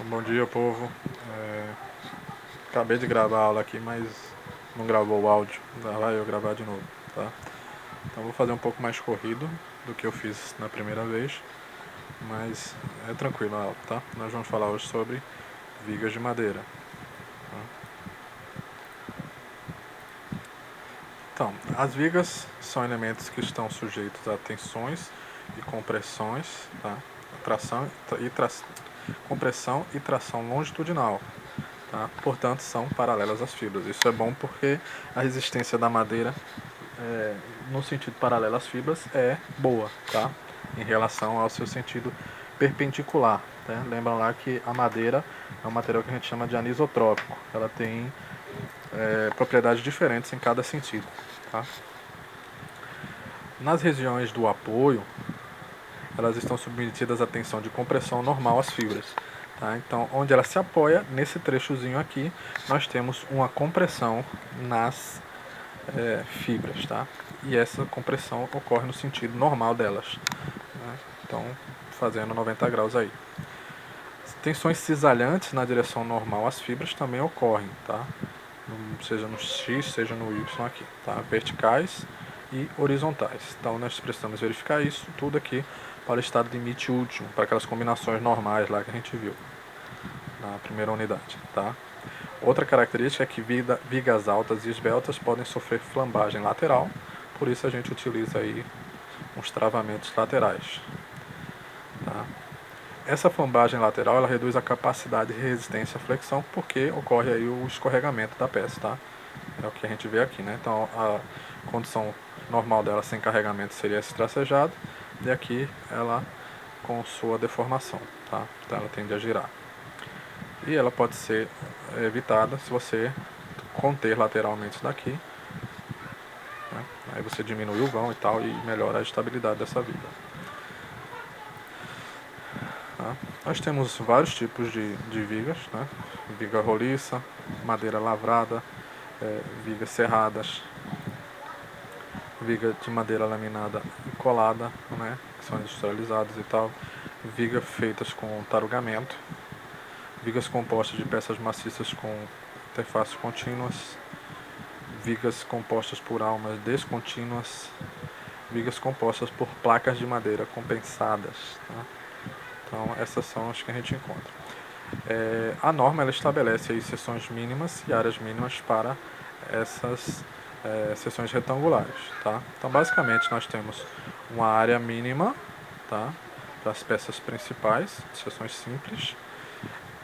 Bom dia, povo. Acabei de gravar a aula aqui, mas não gravou o áudio. Lá vai eu gravar de novo, tá? Então vou fazer um pouco mais corrido do que eu fiz na primeira vez, mas é tranquilo a aula, tá? Nós vamos falar hoje sobre vigas de madeira. Então, as vigas são elementos que estão sujeitos a tensões e compressões, tá? Compressão e tração longitudinal. Tá? Portanto, são paralelas às fibras. Isso é bom porque a resistência da madeira, no sentido paralelo às fibras, é boa, tá? Em relação ao seu sentido perpendicular. Tá? Lembram lá que a madeira é um material que a gente chama de anisotrópico. Ela tem propriedades diferentes em cada sentido. Tá? Nas regiões do apoio, elas estão submetidas à tensão de compressão normal às fibras. Tá? Então, onde ela se apoia, nesse trechozinho aqui, nós temos uma compressão nas fibras. Tá? E essa compressão ocorre no sentido normal delas. Né? Então, fazendo 90 graus aí. Tensões cisalhantes na direção normal às fibras também ocorrem, tá? Seja no X, seja no Y aqui, tá? Verticais e horizontais. Então nós precisamos verificar isso tudo aqui para o estado de limite último, para aquelas combinações normais lá que a gente viu na primeira unidade, tá? Outra característica é que vigas altas e esbeltas podem sofrer flambagem lateral, por isso a gente utiliza aí uns travamentos laterais, tá? Essa flambagem lateral ela reduz a capacidade de resistência à flexão porque ocorre aí o escorregamento da peça, tá? É o que a gente vê aqui, né? Então a condição normal dela sem carregamento seria esse tracejado e aqui ela com sua deformação, tá? Então ela tende a girar. E ela pode ser evitada se você conter lateralmente isso daqui, né? Aí você diminui o vão e tal e melhora a estabilidade dessa viga. Tá? Nós temos vários tipos de vigas, né? Viga roliça, madeira lavrada, vigas serradas, viga de madeira laminada e colada, né? Que são industrializadas e tal, vigas feitas com tarugamento, vigas compostas de peças maciças com interfaces contínuas, vigas compostas por almas descontínuas, vigas compostas por placas de madeira compensadas. Tá? Então essas são as que a gente encontra. A norma ela estabelece aí seções mínimas e áreas mínimas para essas seções retangulares. Tá? Então basicamente nós temos uma área mínima, tá? Para as peças principais, seções simples,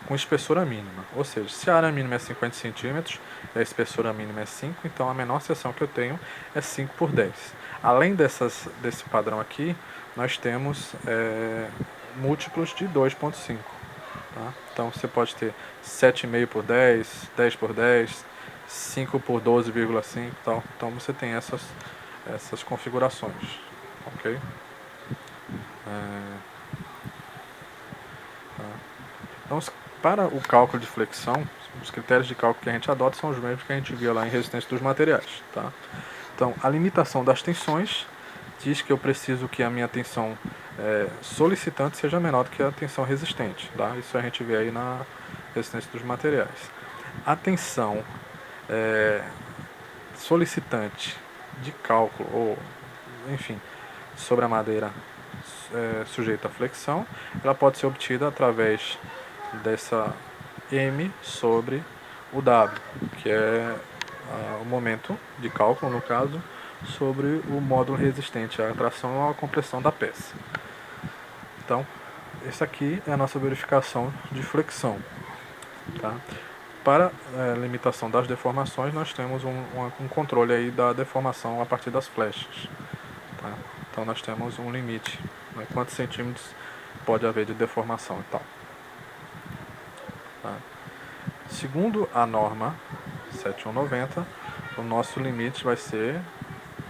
com espessura mínima. Ou seja, se a área mínima é 50 centímetros e a espessura mínima é 5, então a menor seção que eu tenho é 5 por 10. Além desse padrão aqui, nós temos múltiplos de 2,5. Tá? Então você pode ter 7,5 por 10, 10 por 10, 5 por 12,5 e tal. Então você tem essas configurações. Ok? Então, para o cálculo de flexão, os critérios de cálculo que a gente adota são os mesmos que a gente via lá em resistência dos materiais. Tá? Então, a limitação das tensões diz que eu preciso que a minha tensão solicitante seja menor do que a tensão resistente. Tá? Isso a gente vê aí na resistência dos materiais. A tensão solicitante de cálculo, ou enfim, sobre a madeira sujeita à flexão, ela pode ser obtida através dessa M sobre o W, que é o momento de cálculo, no caso, sobre o módulo resistente à tração ou à compressão da peça. Então, essa aqui é a nossa verificação de flexão. Tá? Para a limitação das deformações, nós temos um controle aí da deformação a partir das flechas. Tá? Então, nós temos um limite, né? Quantos centímetros pode haver de deformação e tal. Tá? Segundo a norma 7190, o nosso limite vai ser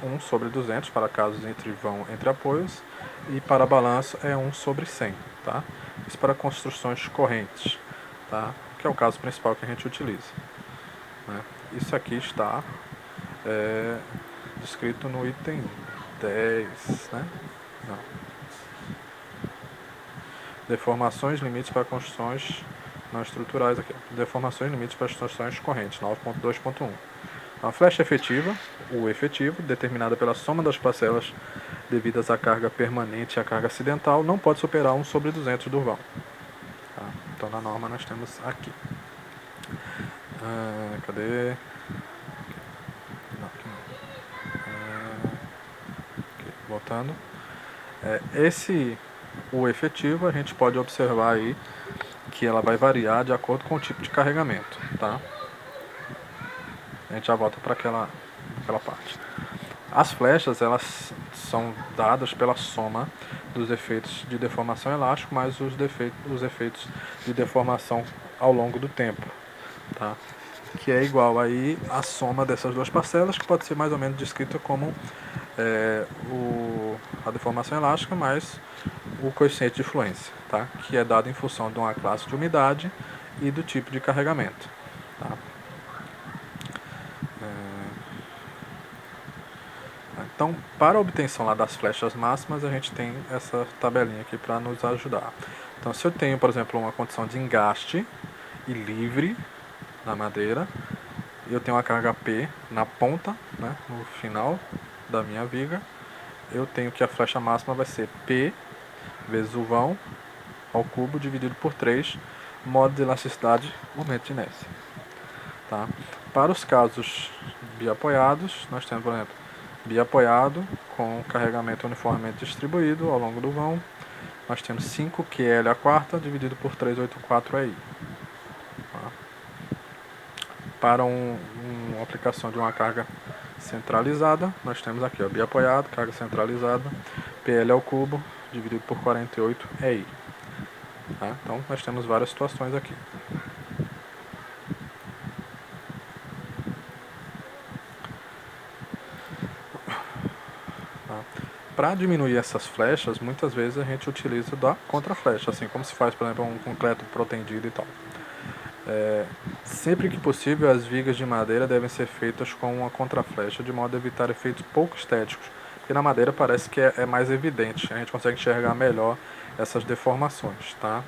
1 sobre 200 para casos entre vão entre apoios e para balanço é 1 sobre 100. Tá? Isso para construções correntes, tá? Que é o caso principal que a gente utiliza. Né? Isso aqui está descrito no item 10. Né? Não. Deformações, limites para construções não estruturais aqui. Deformações limites para as distorções correntes, 9.2.1. A flecha efetiva, o efetivo, determinada pela soma das parcelas devidas à carga permanente e à carga acidental, não pode superar 1/200 do vão. Tá? Então na norma nós temos aqui. Cadê? Não, aqui não. Aqui, voltando. O efetivo, a gente pode observar aí que ela vai variar de acordo com o tipo de carregamento, tá? A gente já volta para aquela parte. As flechas, elas são dadas pela soma dos efeitos de deformação elástica mais os efeitos de deformação ao longo do tempo, tá? Que é igual aí a soma dessas duas parcelas, que pode ser mais ou menos descrita como a deformação elástica mais o coeficiente de fluência, tá? Que é dado em função de uma classe de umidade e do tipo de carregamento. Tá? Então, para a obtenção lá das flechas máximas, a gente tem essa tabelinha aqui para nos ajudar. Então, se eu tenho, por exemplo, uma condição de engaste e livre na madeira, e eu tenho uma carga P na ponta, né, no final da minha viga, eu tenho que a flecha máxima vai ser P vezes o vão ao cubo dividido por 3, modo de elasticidade, momento de inércia. Tá? Para os casos biapoiados, nós temos, por exemplo, biapoiado com carregamento uniformemente distribuído ao longo do vão. Nós temos 5QL a quarta dividido por 384 EI. Tá? Para uma aplicação de uma carga centralizada, nós temos aqui, ó, biapoiado, carga centralizada, PL ao cubo dividido por 48 EI. Tá? Então, nós temos várias situações aqui. Tá? Para diminuir essas flechas, muitas vezes a gente utiliza da contraflecha, assim como se faz, por exemplo, um concreto protendido e tal. Sempre que possível, as vigas de madeira devem ser feitas com uma contraflecha, de modo a evitar efeitos pouco estéticos, porque na madeira parece que é mais evidente, a gente consegue enxergar melhor essas deformações. Tá?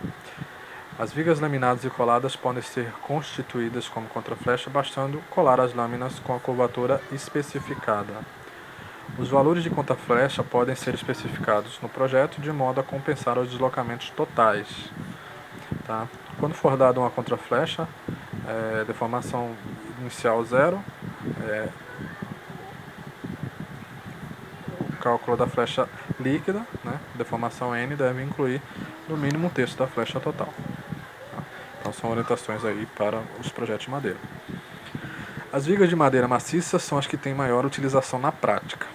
As vigas laminadas e coladas podem ser constituídas como contraflecha, bastando colar as lâminas com a curvatura especificada. Os valores de contraflecha podem ser especificados no projeto de modo a compensar os deslocamentos totais. Tá? Quando for dada uma contraflecha, deformação inicial 0, o cálculo da flecha líquida, né, deformação N, deve incluir no mínimo um terço da flecha total. Tá? Então são orientações aí para os projetos de madeira. As vigas de madeira maciça são as que têm maior utilização na prática.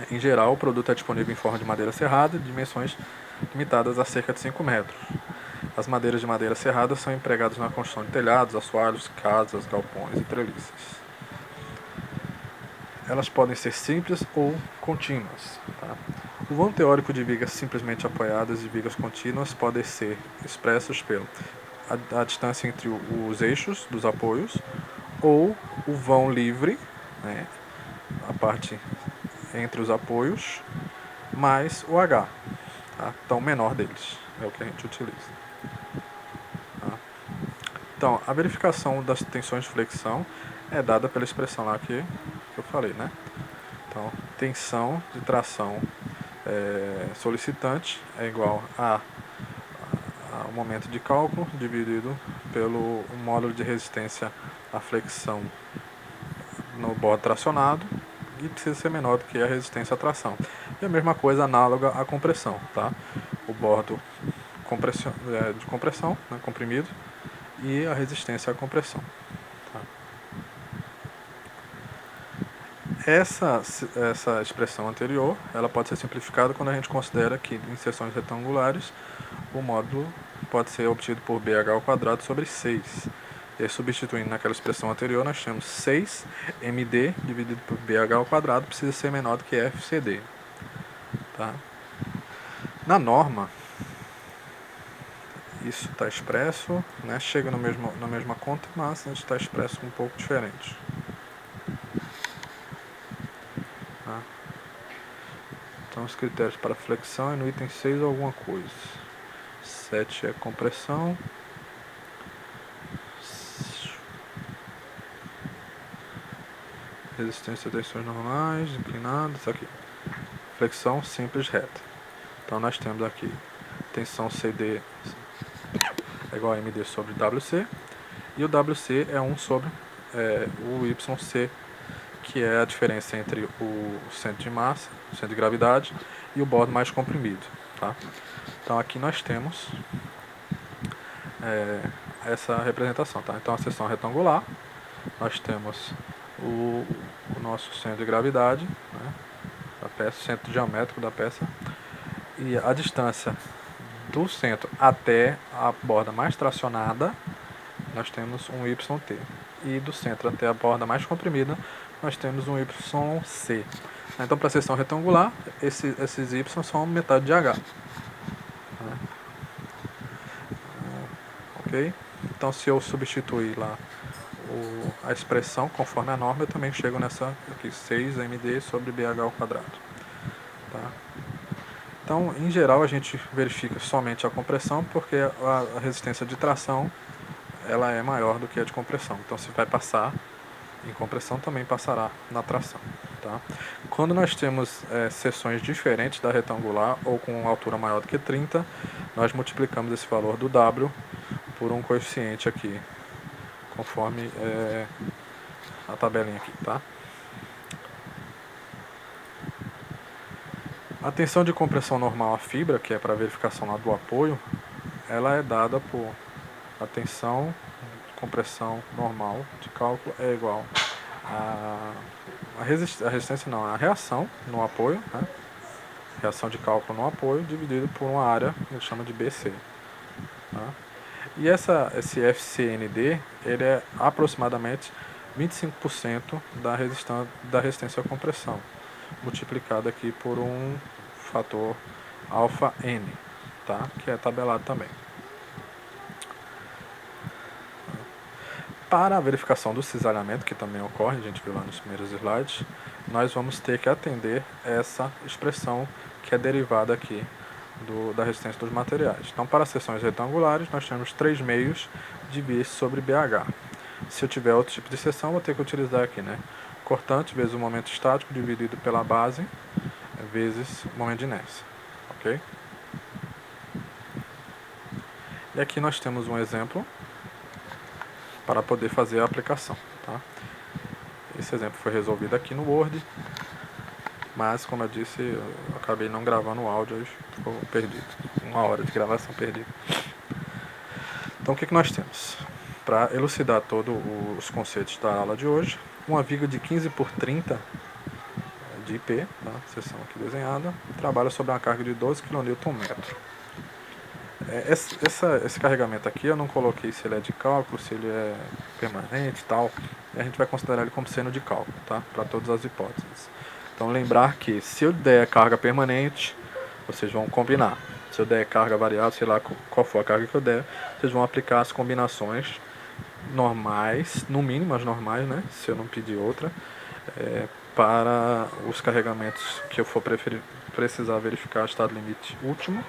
Em geral, o produto é disponível em forma de madeira serrada, de dimensões limitadas a cerca de 5 metros. As madeiras de madeira serrada são empregadas na construção de telhados, assoalhos, casas, galpões e treliças. Elas podem ser simples ou contínuas. Tá? O vão teórico de vigas simplesmente apoiadas e vigas contínuas podem ser expressos pela a distância entre os eixos dos apoios, ou o vão livre, né, a parte entre os apoios, mais o H, tá? Então o menor deles é o que a gente utiliza. Tá? Então, a verificação das tensões de flexão é dada pela expressão lá que eu falei, né? Então, tensão de tração solicitante é igual ao momento de cálculo dividido pelo módulo de resistência à flexão no bordo tracionado, e precisa ser menor do que a resistência à tração. E a mesma coisa análoga à compressão, tá? O bordo de compressão, né, comprimido, e a resistência à compressão. Tá? Essa expressão anterior, ela pode ser simplificada quando a gente considera que em seções retangulares o módulo pode ser obtido por BH ao quadrado sobre 6. E substituindo naquela expressão anterior, nós temos 6md dividido por BH ao quadrado precisa ser menor do que FCD. Tá? Na norma, isso está expresso, né? Chega na mesma conta, mas está expresso um pouco diferente. Tá? Então, os critérios para flexão é no item 6 alguma coisa. 7 é compressão, resistência, tensões normais, inclinadas, isso aqui. Flexão simples reta. Então nós temos aqui tensão CD é igual a MD sobre WC, e o WC é 1 sobre o YC, que é a diferença entre o centro de massa, o centro de gravidade, e o bordo mais comprimido. Tá? Então aqui nós temos essa representação. Tá? Então a seção retangular, nós temos o nosso centro de gravidade, né, da peça, centro geométrico da peça, e a distância do centro até a borda mais tracionada, nós temos um YT. E do centro até a borda mais comprimida, nós temos um YC. Então, para a seção retangular, esses Y são metade de H. Ok? Então, se eu substituir lá a expressão conforme a norma, eu também chego nessa aqui, 6md sobre BH ao quadrado. Tá? Então, em geral, a gente verifica somente a compressão, porque a resistência de tração ela é maior do que a de compressão. Então, se vai passar em compressão, também passará na tração. Tá? Quando nós temos seções diferentes da retangular ou com altura maior do que 30, nós multiplicamos esse valor do W por um coeficiente aqui, conforme a tabelinha aqui. Tá? A tensão de compressão normal à fibra, que é para verificação lá do apoio, ela é dada por a tensão de compressão normal de cálculo é igual a resistência não, a reação no apoio, né? Reação de cálculo no apoio dividido por uma área que a gente chama de BC. Tá? E esse FCND ele é aproximadamente 25% da resistência à compressão, multiplicado aqui por um fator alfa N, tá? Que é tabelado também. Para a verificação do cisalhamento, que também ocorre, a gente viu lá nos primeiros slides, nós vamos ter que atender essa expressão que é derivada aqui da resistência dos materiais. Então, para seções retangulares, nós temos 3 meios de B sobre BH. Se eu tiver outro tipo de seção, vou ter que utilizar aqui, né? Cortante vezes o momento estático dividido pela base vezes o momento de inércia. Ok? E aqui nós temos um exemplo para poder fazer a aplicação. Tá? Esse exemplo foi resolvido aqui no Word, mas como eu disse, eu acabei não gravando o áudio, hoje ficou perdido. 1 hora de gravação perdida. Então o que nós temos? Para elucidar todos os conceitos da aula de hoje, uma viga de 15 por 30 de IP, tá? Seção aqui desenhada, trabalha sobre uma carga de 12 kN. Esse carregamento aqui eu não coloquei se ele é de cálculo, se ele é permanente e tal. E a gente vai considerar ele como sendo de cálculo, tá? Para todas as hipóteses. Então lembrar que se eu der carga permanente, vocês vão combinar. Se eu der carga variável, sei lá qual for a carga que eu der, vocês vão aplicar as combinações normais, no mínimo as normais, né? Se eu não pedir outra, para os carregamentos que eu for precisar verificar o estado limite último,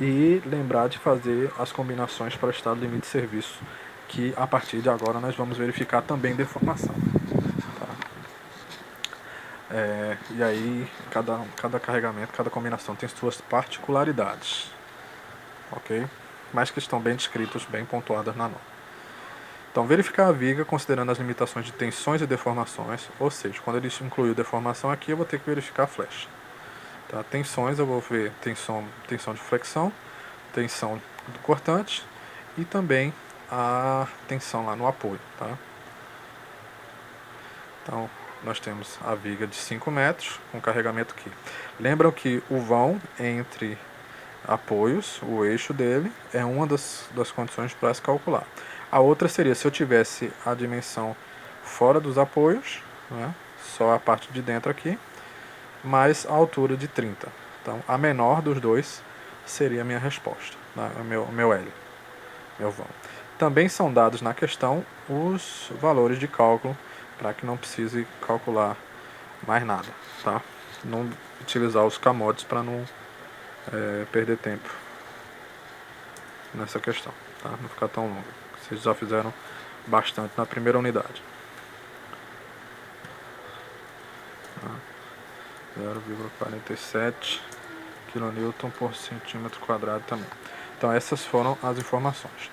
e lembrar de fazer as combinações para o estado limite de serviço, que a partir de agora nós vamos verificar também deformação. Tá? E aí cada carregamento, cada combinação tem suas particularidades, ok? Mas que estão bem descritos, bem pontuadas na norma. Então, verificar a viga considerando as limitações de tensões e deformações, ou seja, quando ele incluiu deformação aqui, eu vou ter que verificar a flecha. Tá? Tensões, eu vou ver tensão de flexão, tensão do cortante e também a tensão lá no apoio. Tá? Então, nós temos a viga de 5 metros com carregamento aqui. Lembram que o vão entre apoios, o eixo dele, é uma das condições para se calcular. A outra seria se eu tivesse a dimensão fora dos apoios, né, só a parte de dentro aqui, mais a altura de 30. Então, a menor dos dois seria a minha resposta, né, meu L, meu vão. Também são dados na questão os valores de cálculo, para que não precise calcular mais nada. Tá? Não utilizar os camotes para não perder tempo nessa questão, tá? Não ficar tão longo. Vocês já fizeram bastante na primeira unidade. 0,47 kN por centímetro quadrado também. Então essas foram as informações.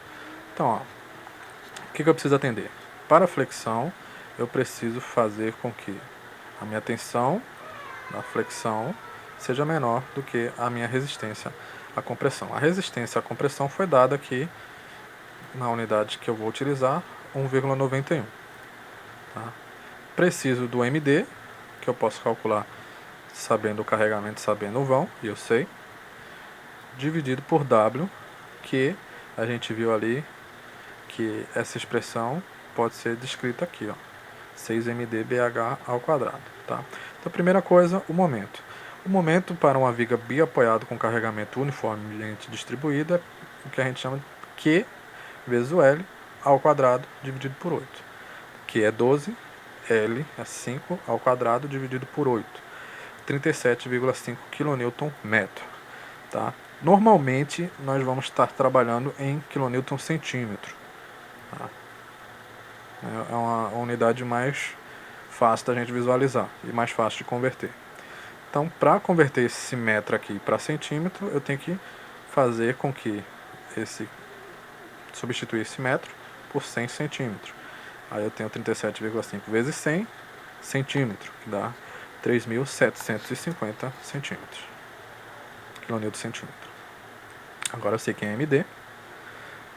Então, ó, o que eu preciso atender? Para a flexão, eu preciso fazer com que a minha tensão da flexão seja menor do que a minha resistência à compressão. A resistência à compressão foi dada aqui na unidade que eu vou utilizar, 1,91. Tá? Preciso do MD, que eu posso calcular sabendo o carregamento, sabendo o vão, e eu sei, dividido por W, que a gente viu ali que essa expressão pode ser descrita aqui, ó, 6mdBh ao quadrado. Tá? Então, primeira coisa, o momento. O momento para uma viga biapoiada com carregamento uniformemente distribuído é o que a gente chama de Q vezes o L ao quadrado dividido por 8. Q é 12, L é 5 ao quadrado dividido por 8. 37,5 kN/m. Tá? Normalmente, nós vamos estar trabalhando em kN/cm. Tá? É uma unidade mais fácil da gente visualizar e mais fácil de converter. Então, para converter esse metro aqui para centímetro, eu tenho que fazer com que substituir esse metro por 100 centímetros. Aí eu tenho 37,5 vezes 100 centímetros, que dá 3.750 centímetros. kN/cm. Agora eu sei que é MD.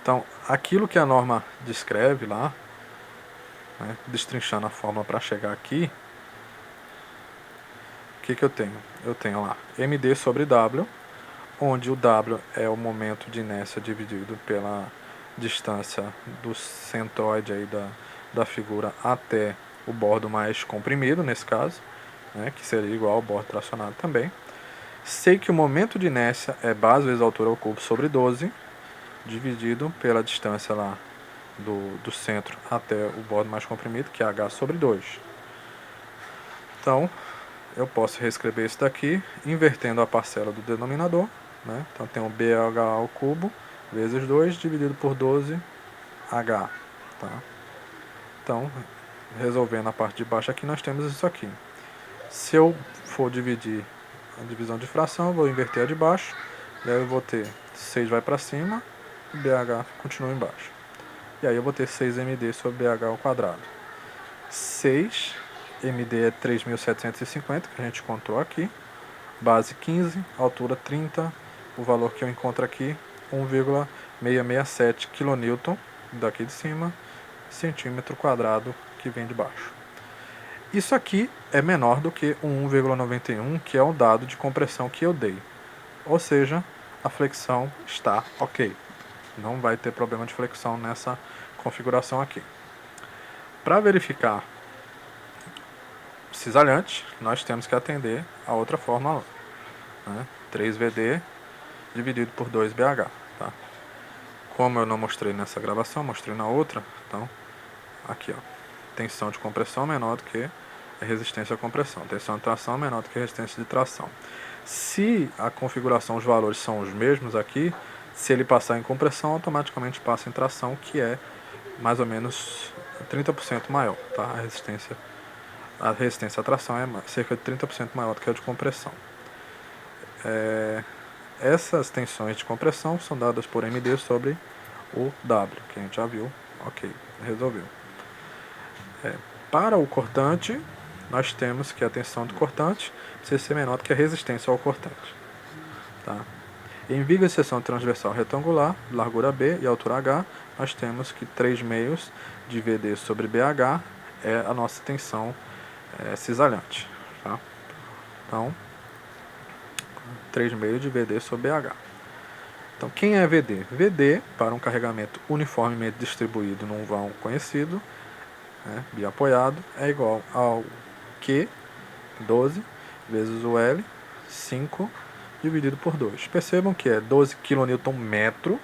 Então, aquilo que a norma descreve lá, né, destrinchando a fórmula para chegar aqui, o que eu tenho? Eu tenho lá MD sobre W, onde o W é o momento de inércia dividido pela distância do centroide aí da figura até o bordo mais comprimido, nesse caso, né, que seria igual ao bordo tracionado também. Sei que o momento de inércia é base vezes altura ao cubo sobre 12, dividido pela distância lá do centro até o bordo mais comprimido, que é H sobre 2. Então, eu posso reescrever isso daqui, invertendo a parcela do denominador. Né? Então, tem o BH ao cubo vezes 2, dividido por 12H. Tá? Então, resolvendo a parte de baixo aqui, nós temos isso aqui. Se eu for dividir a divisão de fração, eu vou inverter a de baixo. E aí eu vou ter 6 vai para cima, e BH continua embaixo. E aí eu vou ter 6md sobre BH ao quadrado. 6md é 3.750, que a gente encontrou aqui. Base 15, altura 30. O valor que eu encontro aqui, 1,667 kN daqui de cima, centímetro quadrado que vem de baixo. Isso aqui é menor do que o 1,91, que é o dado de compressão que eu dei. Ou seja, a flexão está ok. Não vai ter problema de flexão nessa configuração aqui. Para verificar cisalhante, nós temos que atender a outra fórmula, né? 3VD dividido por 2BH. Tá? Como eu não mostrei nessa gravação, mostrei na outra, então aqui, ó, tensão de compressão menor do que a resistência à compressão, tensão de tração menor do que a resistência de tração. Se a configuração, os valores são os mesmos aqui, se ele passar em compressão, automaticamente passa em tração, que é mais ou menos 30% maior. Tá? A resistência à tração é cerca de 30% maior do que a de compressão. Essas tensões de compressão são dadas por MD sobre o W, que a gente já viu. Ok, resolveu. Para o cortante, nós temos que a tensão do cortante precisa ser menor do que a resistência ao cortante. Tá? Em viga de seção transversal retangular, largura B e altura H, nós temos que 3/2 de VD sobre BH é a nossa tensão cisalhante. Tá? Então, 3/2 de VD sobre BH. Então, quem é VD? VD, para um carregamento uniformemente distribuído num vão conhecido, biapoiado, é igual ao Q, 12, vezes o L, 5, dividido por 2. Percebam que é 12 kN/m,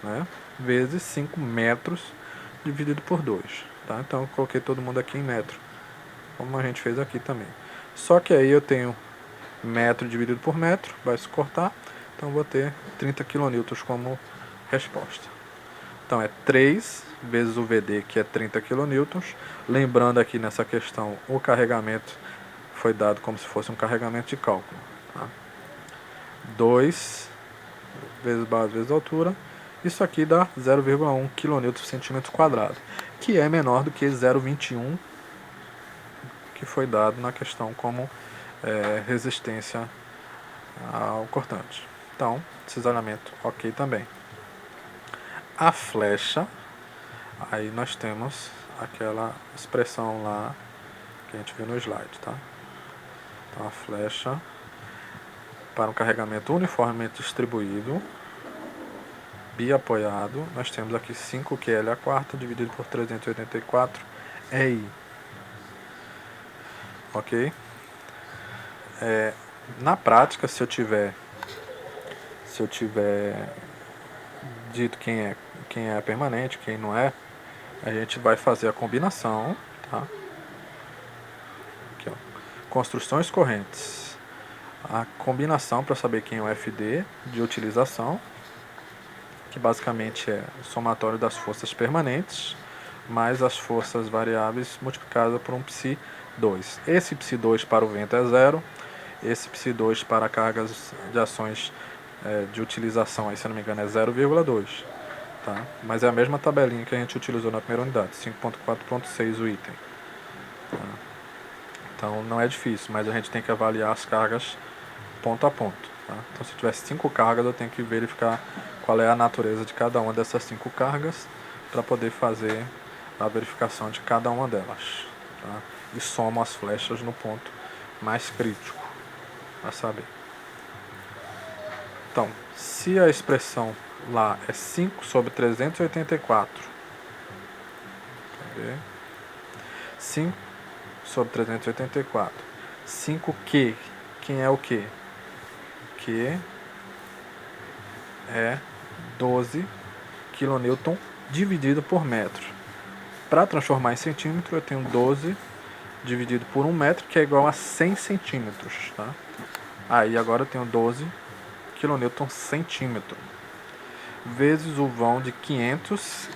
né, vezes 5 metros, dividido por 2. Tá? Então, eu coloquei todo mundo aqui em metro, como a gente fez aqui também. Só que aí eu tenho metro dividido por metro, vai se cortar, então vou ter 30 kN como resposta. Então é 3 vezes o VD, que é 30 kN. Lembrando aqui nessa questão, o carregamento foi dado como se fosse um carregamento de cálculo. Tá? 2 vezes base vezes altura. Isso aqui dá 0,1 kN por centímetro quadrado, que é menor do que 0,21 que foi dado na questão como resistência ao cortante. Então, cisalhamento ok também. A flecha, aí nós temos aquela expressão lá que a gente viu no slide, tá? Então a flecha para um carregamento uniformemente distribuído, biapoiado, nós temos aqui 5 QL a quarta dividido por 384 EI. Ok? Na prática, se eu tiver dito quem é permanente, quem não é, a gente vai fazer a combinação, tá? Aqui, ó. Construções correntes. A combinação para saber quem é o FD de utilização, que basicamente é o somatório das forças permanentes mais as forças variáveis multiplicada por um Psi2. Esse Psi2 para o vento é 0, esse Psi2 para cargas de ações de utilização, aí, se não me engano, é 0,2. Tá? Mas é a mesma tabelinha que a gente utilizou na primeira unidade, 5.4.6 o item. Tá? Então não é difícil, mas a gente tem que avaliar as cargas ponto a ponto. Tá? Então se eu tivesse 5 cargas, eu tenho que verificar qual é a natureza de cada uma dessas 5 cargas para poder fazer a verificação de cada uma delas. Tá? E somo as flechas no ponto mais crítico a saber. Então, se a expressão lá é 5 sobre 384, quer ver? 5 sobre 384, 5Q, quem é o Q? Q é 12 kN dividido por metro. Para transformar em centímetro, eu tenho 12 dividido por 1 metro, que é igual a 100 centímetros. Tá? Aí agora eu tenho 12 kN centímetro, vezes o vão de 500,